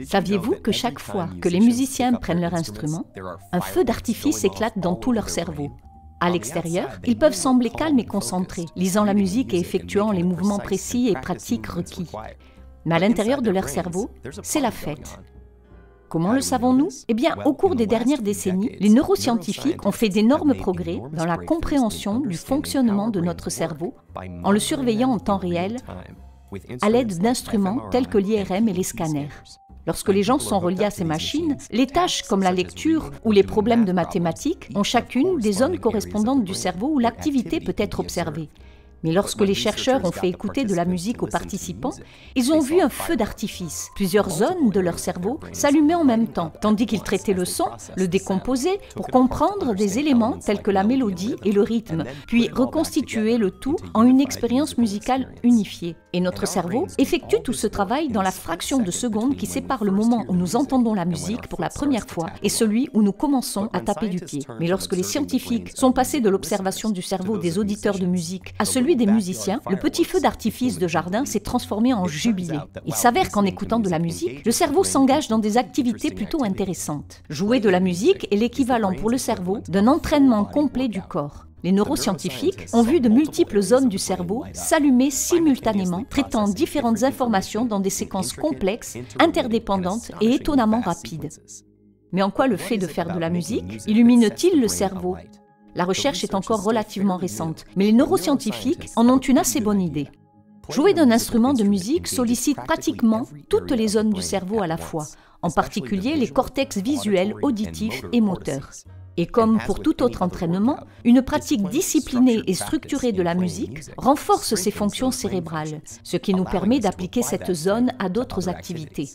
Saviez-vous que chaque fois que les musiciens prennent leur instrument, un feu d'artifice éclate dans tout leur cerveau? À l'extérieur, ils peuvent sembler calmes et concentrés, lisant la musique et effectuant les mouvements précis et pratiques requis. Mais à l'intérieur de leur cerveau, c'est la fête. Comment le savons-nous? Eh bien, au cours des dernières décennies, les neuroscientifiques ont fait d'énormes progrès dans la compréhension du fonctionnement de notre cerveau en le surveillant en temps réel à l'aide d'instruments tels que l'IRM et les scanners. Lorsque les gens sont reliés à ces machines, les tâches comme la lecture ou les problèmes de mathématiques ont chacune des zones correspondantes du cerveau où l'activité peut être observée. Mais lorsque les chercheurs ont fait écouter de la musique aux participants, ils ont vu un feu d'artifice. Plusieurs zones de leur cerveau s'allumaient en même temps, tandis qu'ils traitaient le son, le décomposaient pour comprendre des éléments tels que la mélodie et le rythme, puis reconstituer le tout en une expérience musicale unifiée. Et notre cerveau effectue tout ce travail dans la fraction de seconde qui sépare le moment où nous entendons la musique pour la première fois et celui où nous commençons à taper du pied. Mais lorsque les scientifiques sont passés de l'observation du cerveau des auditeurs de musique à celui des musiciens, le petit feu d'artifice de jardin s'est transformé en jubilé. Il s'avère qu'en écoutant de la musique, le cerveau s'engage dans des activités plutôt intéressantes. Jouer de la musique est l'équivalent pour le cerveau d'un entraînement complet du corps. Les neuroscientifiques ont vu de multiples zones du cerveau s'allumer simultanément, traitant différentes informations dans des séquences complexes, interdépendantes et étonnamment rapides. Mais en quoi le fait de faire de la musique illumine-t-il le cerveau? La recherche est encore relativement récente, mais les neuroscientifiques en ont une assez bonne idée. Jouer d'un instrument de musique sollicite pratiquement toutes les zones du cerveau à la fois, en particulier les cortex visuels, auditifs et moteurs. Et comme pour tout autre entraînement, une pratique disciplinée et structurée de la musique renforce ces fonctions cérébrales, ce qui nous permet d'appliquer cette zone à d'autres activités.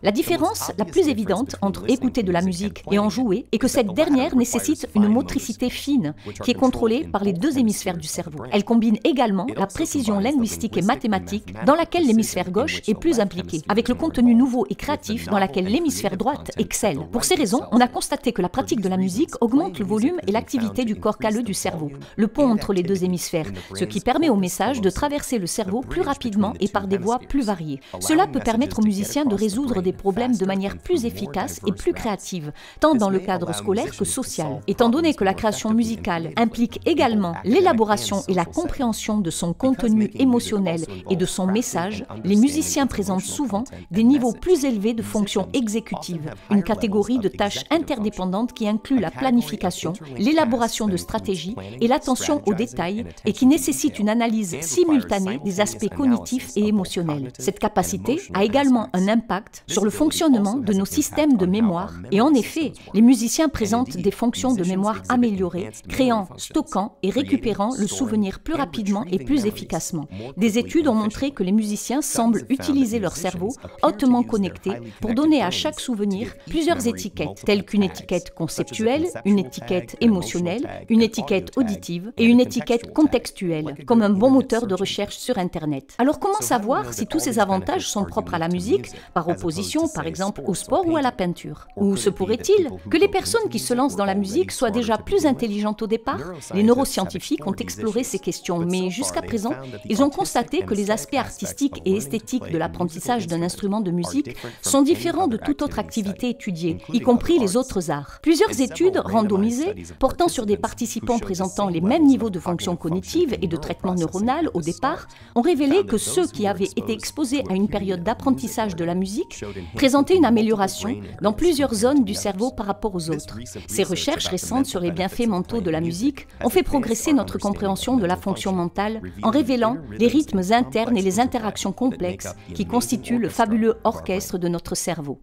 La différence la plus évidente entre écouter de la musique et en jouer est que cette dernière nécessite une motricité fine qui est contrôlée par les deux hémisphères du cerveau. Elle combine également la précision linguistique et mathématique dans laquelle l'hémisphère gauche est plus impliqué, avec le contenu nouveau et créatif dans laquelle l'hémisphère droite excelle. Pour ces raisons, on a constaté que la pratique de la musique augmente le volume et l'activité du corps calleux du cerveau, le pont entre les deux hémisphères, ce qui permet au message de traverser le cerveau plus rapidement et par des voies plus variées. Cela peut permettre aux musiciens de résoudre des problèmes de manière plus efficace et plus créative, tant dans le cadre scolaire que social. Étant donné que la création musicale implique également l'élaboration et la compréhension de son contenu émotionnel et de son message, les musiciens présentent souvent des niveaux plus élevés de fonctions exécutives, une catégorie de tâches interdépendantes qui inclut la planification, l'élaboration de stratégies et l'attention aux détails et qui nécessite une analyse simultanée des aspects cognitifs et émotionnels. Cette capacité a également un impact sur le fonctionnement de nos systèmes de mémoire. Et en effet, les musiciens présentent des fonctions de mémoire améliorées, créant, stockant et récupérant le souvenir plus rapidement et plus efficacement. Des études ont montré que les musiciens semblent utiliser leur cerveau hautement connecté pour donner à chaque souvenir plusieurs étiquettes, telles qu'une étiquette conceptuelle, une étiquette émotionnelle, une étiquette auditive et une étiquette contextuelle, comme un bon moteur de recherche sur Internet. Alors comment savoir si tous ces avantages sont propres à la musique, par opposition, par exemple au sport ou à la peinture? Ou se pourrait-il que les personnes qui se lancent dans la musique soient déjà plus intelligentes au départ? Les neuroscientifiques ont exploré ces questions, mais jusqu'à présent, ils ont constaté que les aspects artistiques et esthétiques de l'apprentissage d'un instrument de musique sont différents de toute autre activité étudiée, y compris les autres arts. Plusieurs études randomisées, portant sur des participants présentant les mêmes niveaux de fonction cognitive et de traitement neuronal au départ, ont révélé que ceux qui avaient été exposés à une période d'apprentissage de la musique présentaient une amélioration dans plusieurs zones du cerveau par rapport aux autres. Ces recherches récentes sur les bienfaits mentaux de la musique ont fait progresser notre compréhension de la fonction mentale en révélant les rythmes internes et les interactions complexes qui constituent le fabuleux orchestre de notre cerveau.